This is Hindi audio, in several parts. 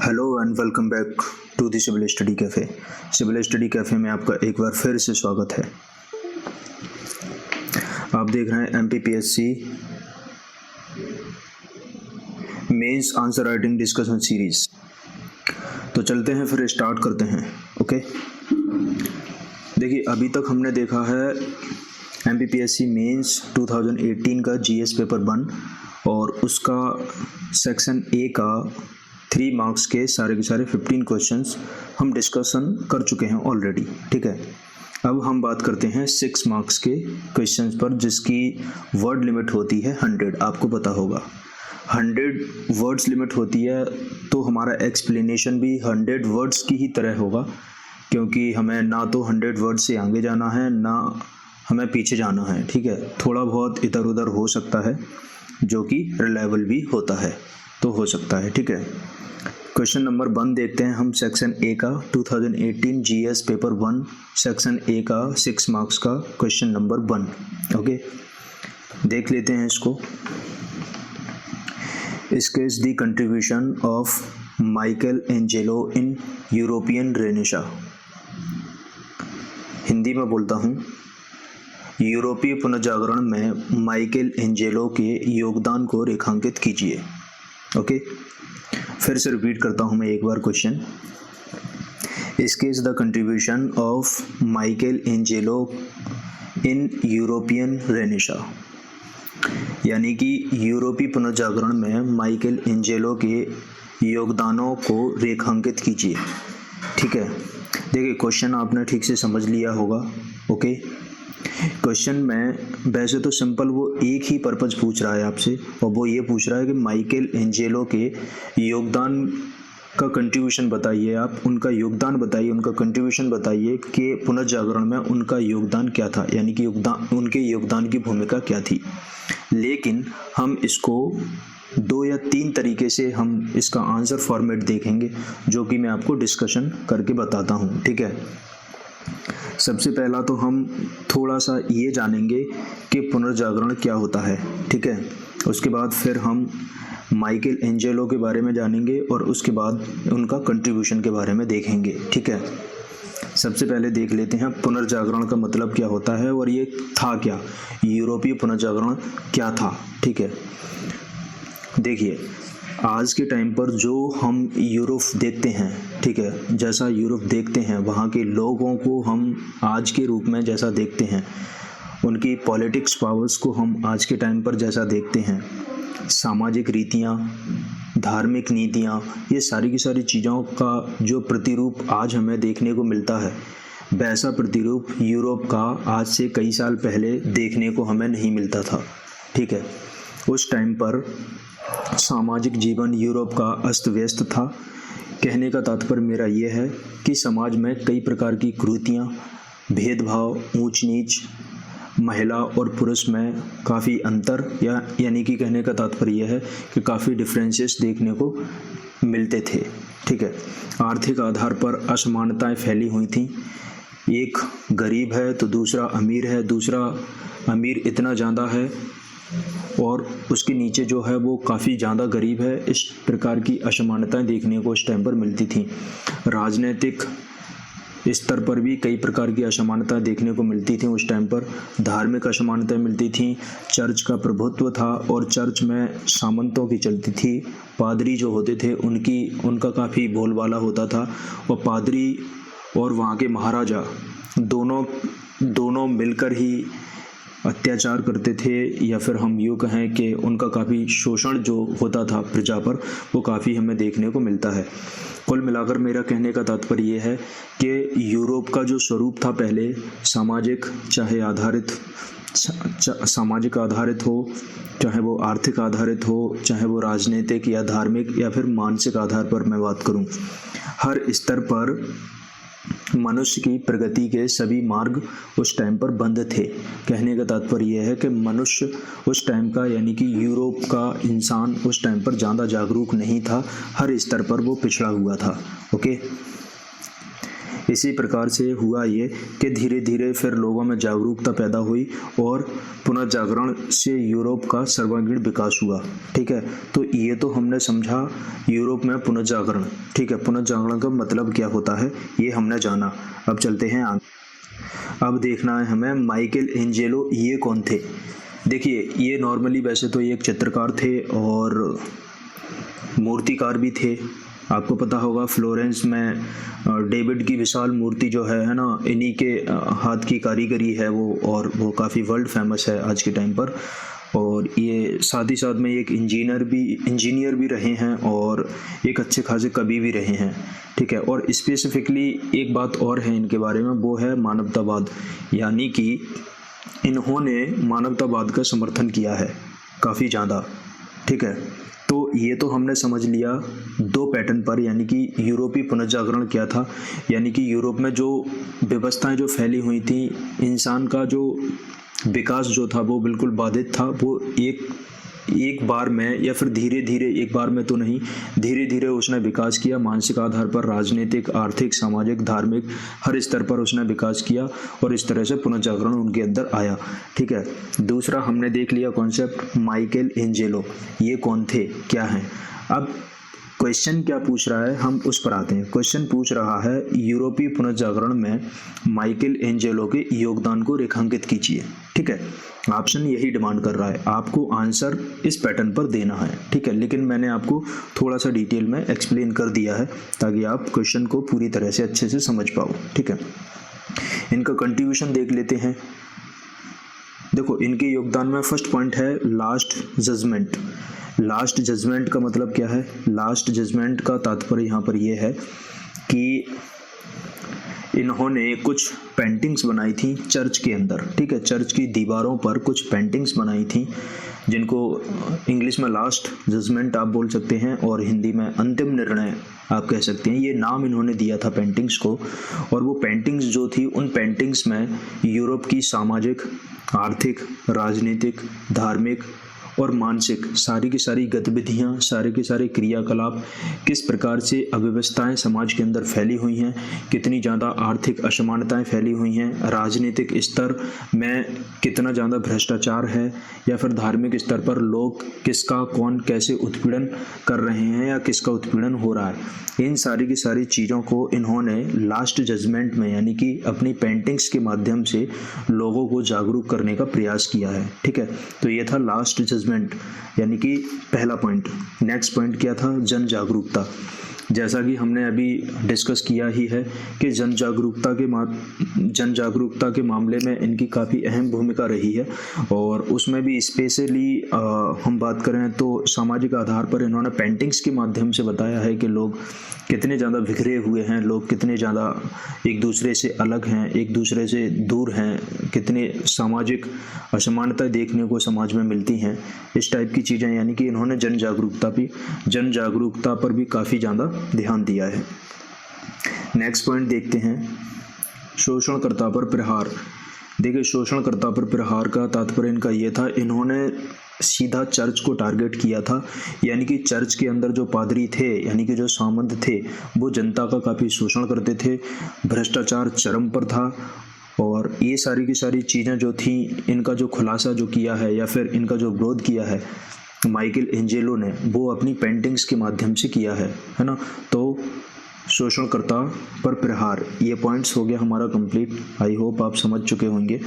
Hello and welcome back to the Civil Study Cafe. Civil Study Cafe में आपका एक बार फिर से स्वागत है। आप देख रहे हैं MPPSC mains answer writing discussion series. तो चलते हैं फिर स्टार्ट करते हैं। ओके, देखिए अभी तक हमने देखा है MPPSC मेंस 2018 का GS पेपर 1 और उसका सेक्शन A का 3 मार्क्स के सारे 15 क्वेश्चंस हम डिस्कशन कर चुके हैं ऑलरेडी। ठीक है, अब हम बात करते हैं 6 मार्क्स के क्वेश्चंस पर जिसकी वर्ड लिमिट होती है 100। आपको पता होगा 100 वर्ड्स लिमिट होती है, तो हमारा एक्सप्लेनेशन भी 100 वर्ड्स की ही तरह होगा, क्योंकि हमें ना तो 100 वर्ड्स से आगे जाना है ना हमें पीछे जाना है। ठीक है, थोड़ा बहुत इधर उधर हो सकता है जो कि रिलायबल भी होता है, तो हो सकता है। ठीक है, क्वेश्चन नंबर 1 देखते हैं हम सेक्शन A का 2018 GS पेपर 1 सेक्शन A का 6 मार्क्स का क्वेश्चन नंबर 1। ओके, देख लेते हैं इसको। Sketch the contribution of Michelangelo in European Renaissance. Hindi में बोलता हूँ, यूरोपीय पुनर्जागरण में माइकल एंजेलो के योगदान को रेखांकित कीजिए। ओके, फिर से रिपीट करता हूँ मैं एक बार question. Sketch the contribution of Michelangelo in European renaissance, यानी कि यूरोपीय पुनर्जागरण में माइकल एंजेलो के योगदानों को रेखांकित कीजिए। ठीक है, देखिए क्वेश्चन आपने ठीक से समझ लिया होगा। ओके, क्वेश्चन में वैसे तो सिंपल वो एक ही पर्पज पूछ रहा है आपसे, और वो ये पूछ रहा है कि माइकल एंजेलो के योगदान का कंट्रीब्यूशन बताइए। आप उनका योगदान बताइए, उनका कंट्रीब्यूशन बताइए कि पुनर्जागरण में उनका योगदान क्या था, यानी कि उनके योगदान की भूमिका क्या थी। लेकिन हम इसको 2 या 3 तरीके से हम इसका आंसर फॉर्मेट देखेंगे, जो कि मैं आपको डिस्कशन करके बताता हूँ। ठीक है, सबसे पहला तो हम थोड़ा सा ये जानेंगे कि पुनर्जागरण क्या होता है। ठीक है, उसके बाद फिर हम माइकल एंजेलो के बारे में जानेंगे और उसके बाद उनका कंट्रीब्यूशन के बारे में देखेंगे। ठीक है, सबसे पहले देख लेते हैं पुनर्जागरण का मतलब क्या होता है और ये था क्या, यूरोपीय पुनर्जागरण क्या था। ठीक है, देखिए आज के टाइम पर जो हम यूरोप देखते हैं, ठीक है, जैसा यूरोप देखते हैं, वहाँ के लोगों को हम आज के रूप में जैसा देखते हैं, उनकी पॉलिटिक्स पावर्स को हम आज के टाइम पर जैसा देखते हैं, सामाजिक रीतियाँ, धार्मिक नीतियाँ, ये सारी की सारी चीज़ों का जो प्रतिरूप आज हमें देखने को मिलता है, वैसा प्रतिरूप यूरोप का आज से कई साल पहले देखने को हमें नहीं मिलता था। ठीक है, उस टाइम पर सामाजिक जीवन यूरोप का अस्त व्यस्त था। कहने का तात्पर्य मेरा यह है कि समाज में कई प्रकार की कुरीतियाँ, भेदभाव, ऊंच नीच, महिला और पुरुष में काफ़ी अंतर, यानी कि कहने का तात्पर्य यह है कि काफ़ी डिफरेंसेस देखने को मिलते थे। ठीक है, आर्थिक आधार पर असमानताएं फैली हुई थीं। एक गरीब है तो दूसरा अमीर है, दूसरा अमीर इतना ज़्यादा है और उसके नीचे जो है वो काफ़ी ज़्यादा गरीब है। इस प्रकार की असमानताएं देखने को उस टाइम पर मिलती थी। राजनीतिक स्तर पर भी कई प्रकार की असमानताएं देखने को मिलती थी उस टाइम पर। धार्मिक असमानताएं मिलती थी। चर्च का प्रभुत्व था और चर्च में सामंतों की चलती थी। पादरी जो होते थे उनका काफ़ी बोलबाला होता था, और पादरी और वहाँ के महाराजा दोनों मिलकर ही अत्याचार करते थे, या फिर हम यूँ कहें कि उनका काफ़ी शोषण जो होता था प्रजा पर, वो काफ़ी हमें देखने को मिलता है। कुल मिलाकर मेरा कहने का तात्पर्य ये है कि यूरोप का जो स्वरूप था पहले, सामाजिक आधारित हो, चाहे वो आर्थिक आधारित हो, चाहे वो राजनीतिक या धार्मिक या फिर मानसिक आधार पर मैं बात करूं, हर स्तर पर मनुष्य की प्रगति के सभी मार्ग उस टाइम पर बंद थे। कहने का तात्पर्य यह है कि मनुष्य उस टाइम का, यानी कि यूरोप का इंसान उस टाइम पर ज़्यादा जागरूक नहीं था, हर स्तर पर वो पिछड़ा हुआ था। ओके, इसी प्रकार से हुआ ये कि धीरे धीरे फिर लोगों में जागरूकता पैदा हुई और पुनर्जागरण से यूरोप का सर्वांगीण विकास हुआ। ठीक है, तो ये तो हमने समझा यूरोप में पुनर्जागरण। ठीक है, पुनर्जागरण का मतलब क्या होता है ये हमने जाना। अब चलते हैं आगे। अब देखना है हमें माइकल एंजेलो ये कौन थे। देखिए, ये नॉर्मली वैसे तो ये एक चित्रकार थे और मूर्तिकार भी थे। आपको पता होगा फ्लोरेंस में डेविड की विशाल मूर्ति जो है ना, इन्हीं के हाथ की कारीगरी है वो, और वो काफ़ी वर्ल्ड फेमस है आज के टाइम पर। और ये साथ ही साथ में एक इंजीनियर भी रहे हैं और एक अच्छे खासे कवि भी रहे हैं। ठीक है, और स्पेसिफिकली एक बात और है इनके बारे में, वो है मानवतावाद, यानी कि इन्होंने मानवतावाद का समर्थन किया है काफ़ी ज़्यादा। ठीक है, तो ये तो हमने समझ लिया दो पैटर्न पर, यानी कि यूरोपीय पुनर्जागरण क्या था, यानी कि यूरोप में जो व्यवस्थाएं जो फैली हुई थी, इंसान का जो विकास जो था वो बिल्कुल बाधित था। वो एक बार में या फिर धीरे धीरे, एक बार में तो नहीं, धीरे धीरे उसने विकास किया। मानसिक आधार पर, राजनीतिक, आर्थिक, सामाजिक, धार्मिक, हर स्तर पर उसने विकास किया और इस तरह से पुनर्जागरण उनके अंदर आया। ठीक है, दूसरा हमने देख लिया कॉन्सेप्ट माइकल एंजेलो, ये कौन थे, क्या हैं। अब क्वेश्चन क्या पूछ रहा है, हम उस पर आते हैं। क्वेश्चन पूछ रहा है यूरोपीय पुनर्जागरण में माइकल एंजेलो के योगदान को रेखांकित कीजिए। ठीक है, ऑप्शन यही डिमांड कर रहा है, आपको आंसर इस पैटर्न पर देना है। ठीक है, लेकिन मैंने आपको थोड़ा सा डिटेल में एक्सप्लेन कर दिया है ताकि आप क्वेश्चन को पूरी तरह से अच्छे से समझ पाओ। ठीक है, इनका कंट्रीब्यूशन देख लेते हैं। देखो, इनके योगदान में फर्स्ट पॉइंट है लास्ट जजमेंट। लास्ट जजमेंट का मतलब क्या है? लास्ट जजमेंट का तात्पर्य यहाँ पर यह है कि इन्होंने कुछ पेंटिंग्स बनाई थी चर्च के अंदर। ठीक है, चर्च की दीवारों पर कुछ पेंटिंग्स बनाई थी जिनको इंग्लिश में लास्ट जजमेंट आप बोल सकते हैं और हिंदी में अंतिम निर्णय आप कह सकते हैं। ये नाम इन्होंने दिया था पेंटिंग्स को, और वो पेंटिंग्स जो थी, उन पेंटिंग्स में यूरोप की सामाजिक, आर्थिक, राजनीतिक, धार्मिक और मानसिक सारी की सारी गतिविधियाँ, सारे के सारे क्रियाकलाप, किस प्रकार से अव्यवस्थाएं समाज के अंदर फैली हुई हैं, कितनी ज़्यादा आर्थिक असमानताएं फैली हुई हैं, राजनीतिक स्तर में कितना ज़्यादा भ्रष्टाचार है, या फिर धार्मिक स्तर पर लोग किसका कौन कैसे उत्पीड़न कर रहे हैं या किसका उत्पीड़न हो रहा है, इन सारी की सारी चीज़ों को इन्होंने लास्ट जजमेंट में यानी कि अपनी पेंटिंग्स के माध्यम से लोगों को जागरूक करने का प्रयास किया है। ठीक है, तो ये था लास्ट जजमेंट यानी कि पहला पॉइंट। नेक्स्ट पॉइंट क्या था? जन जागरूकता। जैसा कि हमने अभी डिस्कस किया ही है कि जन जागरूकता के मामले में इनकी काफ़ी अहम भूमिका रही है, और उसमें भी स्पेशली हम बात करें तो सामाजिक आधार पर इन्होंने पेंटिंग्स के माध्यम से बताया है कि लोग कितने ज़्यादा बिखरे हुए हैं, लोग कितने ज़्यादा एक दूसरे से अलग हैं, एक दूसरे से दूर हैं, कितने सामाजिक असमानता देखने को समाज में मिलती हैं, इस टाइप की चीज़ें। यानी कि इन्होंने जन जागरूकता पर भी काफ़ी ज़्यादा ध्यान दिया है। नेक्स्ट पॉइंट देखते हैं, शोषणकर्ता पर प्रहार। देखिए, शोषणकर्ता पर प्रहार का तात्पर्य इनका ये था, इन्होंने सीधा चर्च को टारगेट किया था, यानी कि चर्च के अंदर जो पादरी थे यानी कि जो सामंत थे वो जनता का काफ़ी शोषण करते थे, भ्रष्टाचार चरम पर था, और ये सारी की सारी चीज़ें जो थी, इनका जो खुलासा जो किया है या फिर इनका जो विरोध किया है माइकल एंजेलो ने, वो अपनी पेंटिंग्स के माध्यम से किया है ना। तो शोषणकर्ता पर प्रहार, ये पॉइंट्स हो गया हमारा कंप्लीट। आई होप आप समझ चुके होंगे।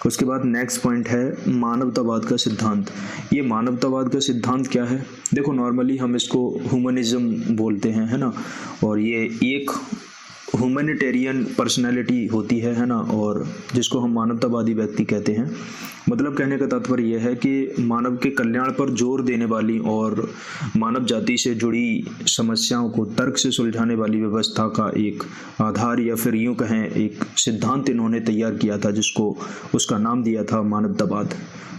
उसके बाद नेक्स्ट पॉइंट है मानवतावाद का सिद्धांत। ये मानवतावाद का सिद्धांत क्या है? देखो, नॉर्मली हम इसको ह्यूमनिज्म बोलते हैं, है ना, और ये एक ह्यूमैनिटेरियन पर्सनैलिटी होती है ना, और जिसको हम मानवतावादी व्यक्ति कहते हैं। मतलब कहने का तात्पर्य यह है कि मानव के कल्याण पर जोर देने वाली और मानव जाति से जुड़ी समस्याओं को तर्क से सुलझाने वाली व्यवस्था का एक आधार या फिर यूँ कहें एक सिद्धांत इन्होंने तैयार किया था, जिसको उसका नाम दिया था मानवतावाद।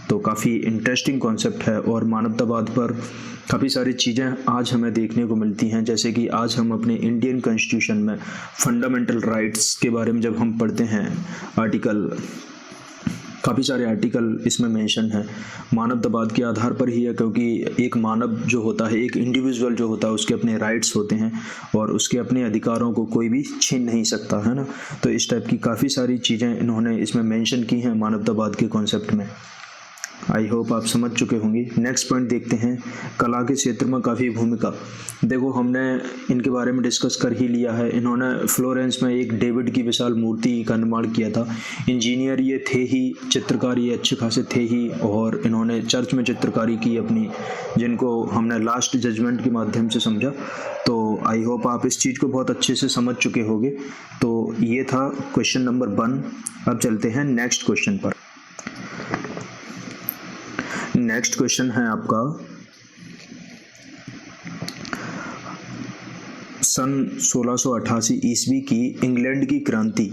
तो काफ़ी इंटरेस्टिंग कॉन्सेप्ट है, और मानवतावाद पर काफ़ी सारी चीज़ें आज हमें देखने को मिलती हैं। जैसे कि आज हम अपने इंडियन कॉन्स्टिट्यूशन में फंडामेंटल राइट्स के बारे में जब हम पढ़ते हैं, आर्टिकल काफ़ी सारे आर्टिकल इसमें मेंशन है। मानवतावाद के आधार पर ही है, क्योंकि एक मानव जो होता है, एक इंडिविजुअल जो होता है, उसके अपने राइट्स होते हैं और उसके अपने अधिकारों को कोई भी छीन नहीं सकता है ना। तो इस टाइप की काफ़ी सारी चीज़ें इन्होंने इसमें मेंशन की हैं मानवतावाद के कॉन्सेप्ट में। आई होप आप समझ चुके होंगे। नेक्स्ट पॉइंट देखते हैं, कला के क्षेत्र में काफ़ी भूमिका। देखो, हमने इनके बारे में डिस्कस कर ही लिया है। इन्होंने फ्लोरेंस में एक डेविड की विशाल मूर्ति का निर्माण किया था। इंजीनियर ये थे ही, चित्रकार ये अच्छे खासे थे ही, और इन्होंने चर्च में चित्रकारी की अपनी, जिनको हमने लास्ट जजमेंट के माध्यम से समझा। तो आई होप आप इस चीज़ को बहुत अच्छे से समझ चुके होंगे। तो ये था क्वेश्चन नंबर 1। अब चलते हैं नेक्स्ट क्वेश्चन पर। नेक्स्ट क्वेश्चन है आपका, सन 1688 ईस्वी की इंग्लैंड की क्रांति,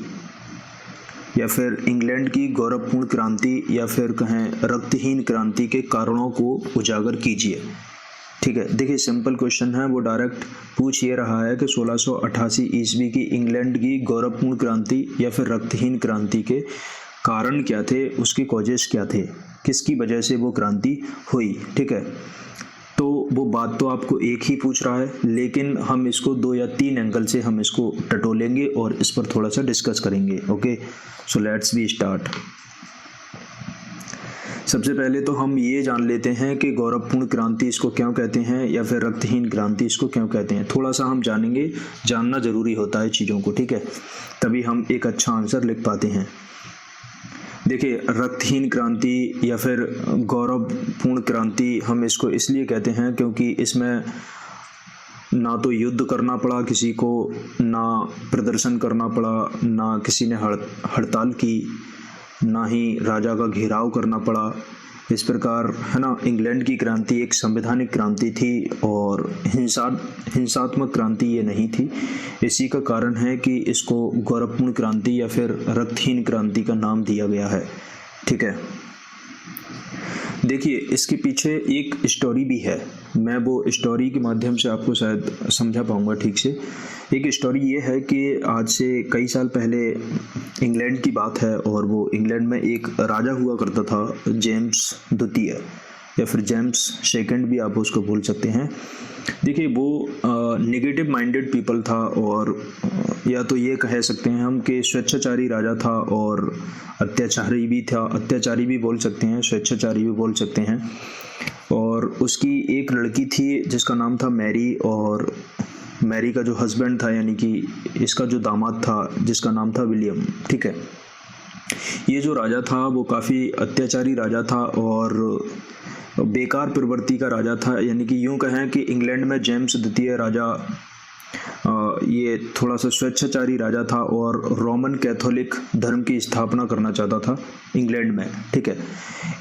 या फिर इंग्लैंड की गौरवपूर्ण क्रांति, या फिर कहें रक्तहीन क्रांति के कारणों को उजागर कीजिए। ठीक है, देखिए सिंपल क्वेश्चन है, वो डायरेक्ट पूछ ये रहा है कि 1688 ईस्वी की इंग्लैंड की गौरवपूर्ण क्रांति या फिर रक्तहीन क्रांति के कारण क्या थे, उसके कॉजेस क्या थे, किसकी वजह से वो क्रांति हुई। ठीक है, तो वो बात तो आपको एक ही पूछ रहा है, लेकिन हम इसको 2 या 3 एंगल से हम इसको टटोलेंगे और इस पर थोड़ा सा डिस्कस करेंगे। Okay, so let's be start. सबसे पहले तो हम ये जान लेते हैं कि गौरवपूर्ण क्रांति इसको क्यों कहते हैं, या फिर रक्तहीन क्रांति इसको क्यों कहते हैं। थोड़ा सा हम जानेंगे, जानना जरूरी होता है चीज़ों को। ठीक है, तभी हम एक अच्छा आंसर लिख पाते हैं। देखिए, रक्तहीन क्रांति या फिर गौरवपूर्ण क्रांति हम इसको इसलिए कहते हैं क्योंकि इसमें ना तो युद्ध करना पड़ा किसी को, ना प्रदर्शन करना पड़ा, ना किसी ने हड़ताल की, ना ही राजा का घेराव करना पड़ा। इस प्रकार है ना, इंग्लैंड की क्रांति एक संवैधानिक क्रांति थी और हिंसात्मक क्रांति ये नहीं थी। इसी का कारण है कि इसको गौरवपूर्ण क्रांति या फिर रक्तहीन क्रांति का नाम दिया गया है। ठीक है, देखिए इसके पीछे एक स्टोरी भी है, मैं वो स्टोरी के माध्यम से आपको शायद समझा पाऊंगा ठीक से। एक स्टोरी ये है कि आज से कई साल पहले इंग्लैंड की बात है, और वो इंग्लैंड में एक राजा हुआ करता था, जेम्स द्वितीय या फिर जेम्स सेकंड भी आप उसको बोल सकते हैं। देखिए, वो नेगेटिव माइंडेड पीपल था, और या तो ये कह सकते हैं हम कि स्वेच्छाचारी राजा था और अत्याचारी भी था। अत्याचारी भी बोल सकते हैं, स्वेच्छाचारी भी बोल सकते हैं। और उसकी एक लड़की थी जिसका नाम था मैरी, और मैरी का जो हस्बैंड था, यानी कि इसका जो दामाद था, जिसका नाम था विलियम। ठीक है, ये जो राजा था वो काफ़ी अत्याचारी राजा था और बेकार प्रवृत्ति का राजा था। यानी कि यूं कहें कि इंग्लैंड में जेम्स द्वितीय राजा ये थोड़ा सा स्वेच्छाचारी राजा था और रोमन कैथोलिक धर्म की स्थापना करना चाहता था इंग्लैंड में। ठीक है,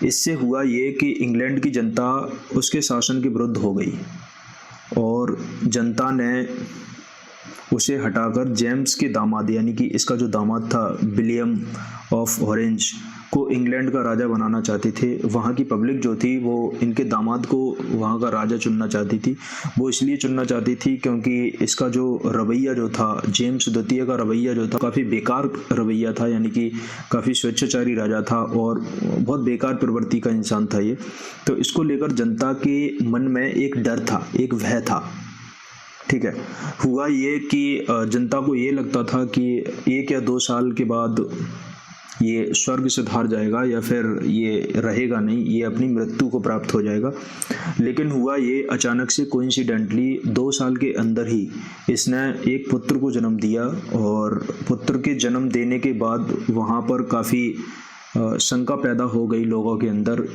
इससे हुआ ये कि इंग्लैंड की जनता उसके शासन के विरुद्ध हो गई और जनता ने उसे हटाकर जेम्स के दामाद, यानी कि इसका जो दामाद था विलियम ऑफ ऑरेंज, को इंग्लैंड का राजा बनाना चाहते थे। वहाँ की पब्लिक जो थी वो इनके दामाद को वहाँ का राजा चुनना चाहती थी। वो इसलिए चुनना चाहती थी क्योंकि इसका जो रवैया जो था, जेम्स द्वितीय का रवैया जो था, काफ़ी बेकार रवैया था, यानी कि काफ़ी स्वेच्छाचारी राजा था और बहुत बेकार प्रवृत्ति का इंसान था ये। तो इसको लेकर जनता के मन में एक डर था, एक भय था। ठीक है, हुआ ये कि जनता को ये लगता था कि 1 या 2 साल के बाद ये स्वर्ग से धार जाएगा या फिर ये रहेगा नहीं, ये अपनी मृत्यु को प्राप्त हो जाएगा। लेकिन हुआ ये, अचानक से कोइंसिडेंटली 2 साल के अंदर ही इसने एक पुत्र को जन्म दिया, और पुत्र के जन्म देने के बाद वहाँ पर काफ़ी शंका पैदा हो गई लोगों के अंदर,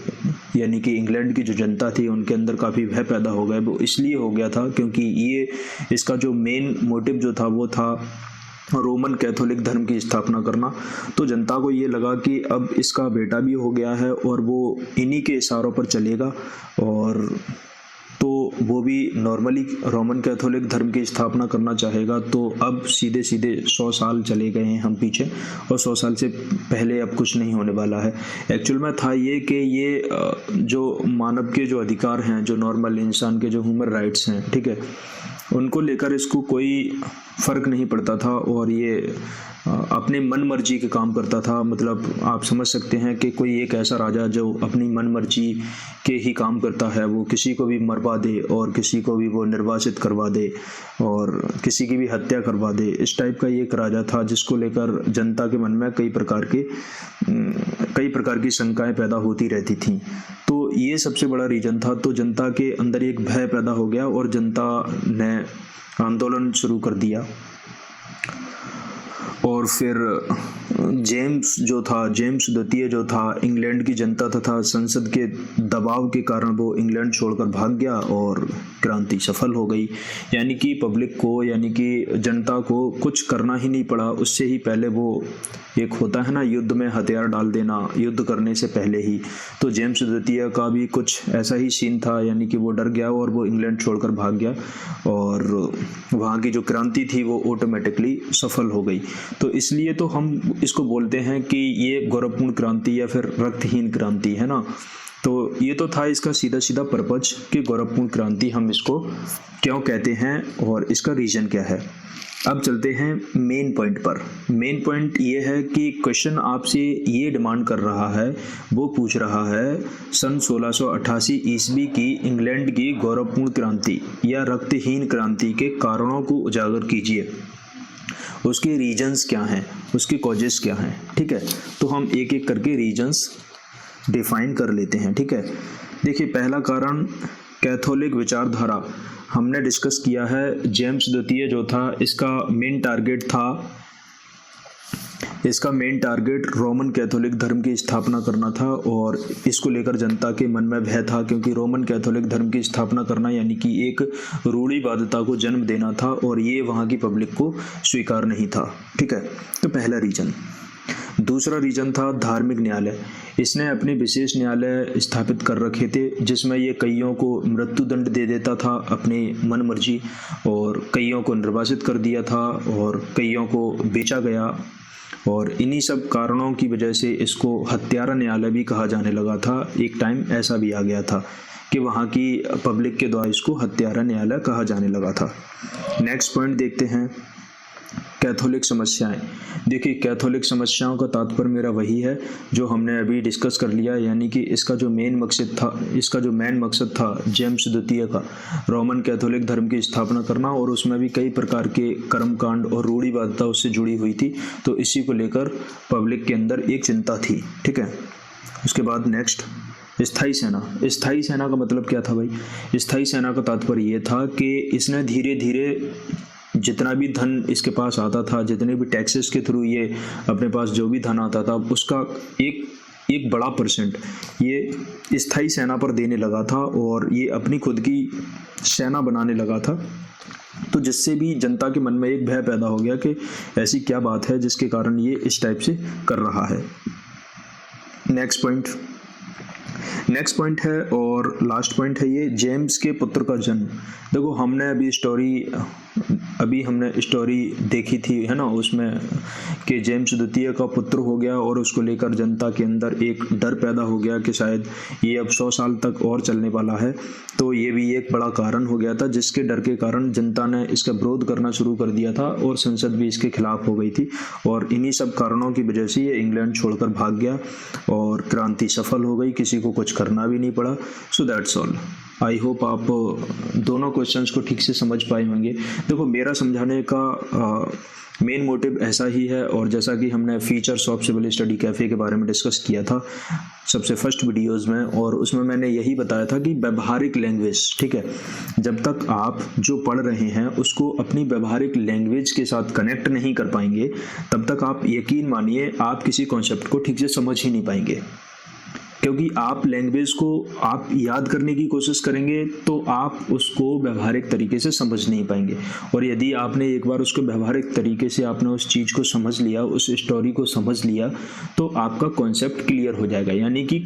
यानी कि इंग्लैंड की जो जनता थी उनके अंदर काफ़ी भय पैदा हो गया। वो इसलिए हो गया था क्योंकि ये इसका जो मेन मोटिव जो था वो था रोमन कैथोलिक धर्म की स्थापना करना। तो जनता को ये लगा कि अब इसका बेटा भी हो गया है और वो इन्हीं के इशारों पर चलेगा, और तो वो भी नॉर्मली रोमन कैथोलिक धर्म की स्थापना करना चाहेगा। तो अब सीधे सीधे 100 साल चले गए हैं हम पीछे, और 100 साल से पहले अब कुछ नहीं होने वाला है। एक्चुअल में था ये कि ये जो मानव के जो अधिकार हैं, जो नॉर्मल इंसान के जो ह्यूमन राइट्स हैं, ठीक है, उनको लेकर इसको कोई फ़र्क नहीं पड़ता था और ये अपने मन मर्जी के काम करता था। मतलब आप समझ सकते हैं कि कोई एक ऐसा राजा जो अपनी मन मर्जी के ही काम करता है, वो किसी को भी मरवा दे और किसी को भी वो निर्वासित करवा दे और किसी की भी हत्या करवा दे। इस टाइप का ये एक राजा था जिसको लेकर जनता के मन में कई प्रकार की शंकाएं पैदा होती रहती थीं। तो ये सबसे बड़ा रीज़न था। तो जनता के अंदर एक भय पैदा हो गया और जनता ने आंदोलन शुरू कर दिया। और फिर जेम्स द्वितीय जो था, इंग्लैंड की जनता तथा संसद के दबाव के कारण वो इंग्लैंड छोड़कर भाग गया और क्रांति सफल हो गई। यानी कि पब्लिक को, यानी कि जनता को कुछ करना ही नहीं पड़ा। उससे ही पहले वो एक होता है ना, युद्ध में हथियार डाल देना युद्ध करने से पहले ही। तो जेम्स द्वितीय का भी कुछ ऐसा ही सीन था, यानी कि वो डर गया और वो इंग्लैंड छोड़कर भाग गया और वहाँ की जो क्रांति थी वो ऑटोमेटिकली सफल हो गई। तो इसलिए तो हम इसको बोलते हैं कि ये गौरवपूर्ण क्रांति या फिर रक्तहीन क्रांति है ना। तो ये तो था इसका सीधा सीधा पर्पज कि गौरवपूर्ण क्रांति हम इसको क्यों कहते हैं और इसका रीजन क्या है। अब चलते हैं मेन पॉइंट पर। मेन पॉइंट ये है कि क्वेश्चन आपसे ये डिमांड कर रहा है, वो पूछ रहा है सन 1688 ईस्वी की इंग्लैंड की गौरवपूर्ण क्रांति या रक्तहीन क्रांति के कारणों को उजागर कीजिए। उसके रीजंस क्या हैं, उसके कॉजेस क्या हैं। ठीक है, तो हम एक एक करके रीजंस डिफाइन कर लेते हैं। ठीक है, देखिए पहला कारण कैथोलिक विचारधारा हमने डिस्कस किया है। जेम्स द्वितीय जो था, इसका मेन टारगेट रोमन कैथोलिक धर्म की स्थापना करना था और इसको लेकर जनता के मन में भय था, क्योंकि रोमन कैथोलिक धर्म की स्थापना करना यानी कि एक रूढ़िवादिता को जन्म देना था और ये वहाँ की पब्लिक को स्वीकार नहीं था। ठीक है, तो पहला रीजन। दूसरा रीजन था धार्मिक न्यायालय। इसने अपने विशेष न्यायालय स्थापित कर रखे थे जिसमें ये कईयों को मृत्युदंड दे देता था अपने मन मर्जी, और कईयों को निर्वासित कर दिया था और कईयों को बेचा गया। और इन्हीं सब कारणों की वजह से इसको हत्यारा न्यायालय भी कहा जाने लगा था। एक टाइम ऐसा भी आ गया था कि वहाँ की पब्लिक के द्वारा इसको हत्यारा न्यायालय कहा जाने लगा था। नेक्स्ट पॉइंट देखते हैं, कैथोलिक समस्याएं। देखिए कैथोलिक समस्याओं का तात्पर्य मेरा वही है जो हमने अभी डिस्कस कर लिया, यानी कि इसका जो मेन मकसद था जेम्स द्वितीय का, रोमन कैथोलिक धर्म की स्थापना करना, और उसमें भी कई प्रकार के कर्मकांड और रूढ़िवादिता उससे जुड़ी हुई थी। तो इसी को लेकर पब्लिक के अंदर एक चिंता थी। ठीक है, उसके बाद नेक्स्ट स्थायी सेना का मतलब क्या था भाई? स्थायी सेना का तात्पर्य ये था कि इसने धीरे धीरे जितना भी धन इसके पास आता था, जितने भी टैक्सेस के थ्रू ये अपने पास जो भी धन आता था, उसका एक बड़ा परसेंट ये स्थायी सेना पर देने लगा था और ये अपनी खुद की सेना बनाने लगा था। तो जिससे भी जनता के मन में एक भय पैदा हो गया कि ऐसी क्या बात है जिसके कारण ये इस टाइप से कर रहा है। नेक्स्ट पॉइंट है और लास्ट पॉइंट है ये जेम्स के पुत्र का जन्म। देखो हमने हमने स्टोरी देखी थी है ना, उसमें कि जेम्स द्वितीय का पुत्र हो गया और उसको लेकर जनता के अंदर एक डर पैदा हो गया कि शायद ये अब 100 साल तक और चलने वाला है। तो ये भी एक बड़ा कारण हो गया था जिसके डर के कारण जनता ने इसका विरोध करना शुरू कर दिया था और संसद भी इसके खिलाफ हो गई थी। और इन्हीं सब कारणों की वजह से ये इंग्लैंड छोड़कर भाग गया और क्रांति सफल हो गई, किसी को कुछ करना भी नहीं पड़ा। So that's all. I hope आप दोनों क्वेश्चंस को ठीक से समझ पाए होंगे। देखो मेरा समझाने का मेन मोटिव ऐसा ही है, और जैसा कि हमने features of Civil Study Cafe के बारे में डिस्कस किया था सबसे फर्स्ट वीडियोस में, और उसमें मैंने यही बताया था कि व्यवहारिक लैंग्वेज, ठीक है, जब तक आप जो पढ़ रहे हैं उसको अपनी व्यवहारिक लैंग्वेज के साथ कनेक्ट नहीं कर पाएंगे, तब तक आप यकीन मानिए आप किसी कॉन्सेप्ट को ठीक से समझ ही नहीं पाएंगे। क्योंकि आप लैंग्वेज को आप याद करने की कोशिश करेंगे तो आप उसको व्यवहारिक तरीके से समझ नहीं पाएंगे, और यदि आपने एक बार उसको व्यवहारिक तरीके से आपने उस चीज़ को समझ लिया, उस स्टोरी को समझ लिया, तो आपका कॉन्सेप्ट क्लियर हो जाएगा। यानी कि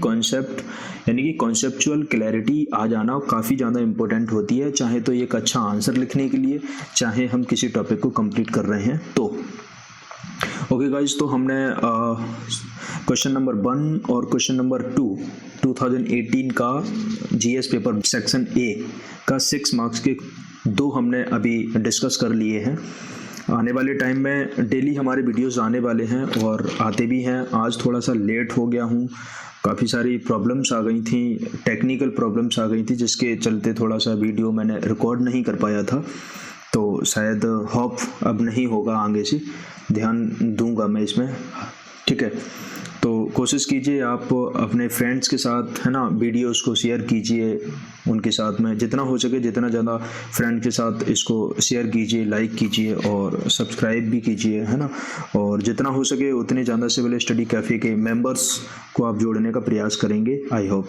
कॉन्सेप्चुअल क्लैरिटी आ जाना काफ़ी ज़्यादा इंपॉर्टेंट होती है, चाहे तो एक अच्छा आंसर लिखने के लिए, चाहे हम किसी टॉपिक को कंप्लीट कर रहे हैं तो। ओके गाइज, तो हमने क्वेश्चन नंबर 1 और क्वेश्चन नंबर 2 2018 का जीएस पेपर सेक्शन ए का 6 मार्क्स के 2 हमने अभी डिस्कस कर लिए हैं। आने वाले टाइम में डेली हमारे वीडियोस आने वाले हैं और आते भी हैं। आज थोड़ा सा लेट हो गया हूँ, काफ़ी सारी प्रॉब्लम्स आ गई थी, टेक्निकल प्रॉब्लम्स आ गई थी, जिसके चलते थोड़ा सा वीडियो मैंने रिकॉर्ड नहीं कर पाया था। तो शायद होप अब नहीं होगा, आगे से ध्यान दूंगा मैं इसमें, ठीक है। तो कोशिश कीजिए आप अपने फ्रेंड्स के साथ, है ना, वीडियोस को शेयर कीजिए उनके साथ में, जितना हो सके जितना ज़्यादा फ्रेंड के साथ इसको शेयर कीजिए, लाइक कीजिए और सब्सक्राइब भी कीजिए, है ना। और जितना हो सके उतने ज़्यादा सिविल स्टडी कैफ़े के मेंबर्स को आप जोड़ने का प्रयास करेंगे, आई होप।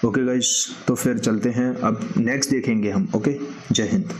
ओके गाइस, तो फिर चलते हैं, अब नेक्स्ट देखेंगे हम। ओके, जय हिंद।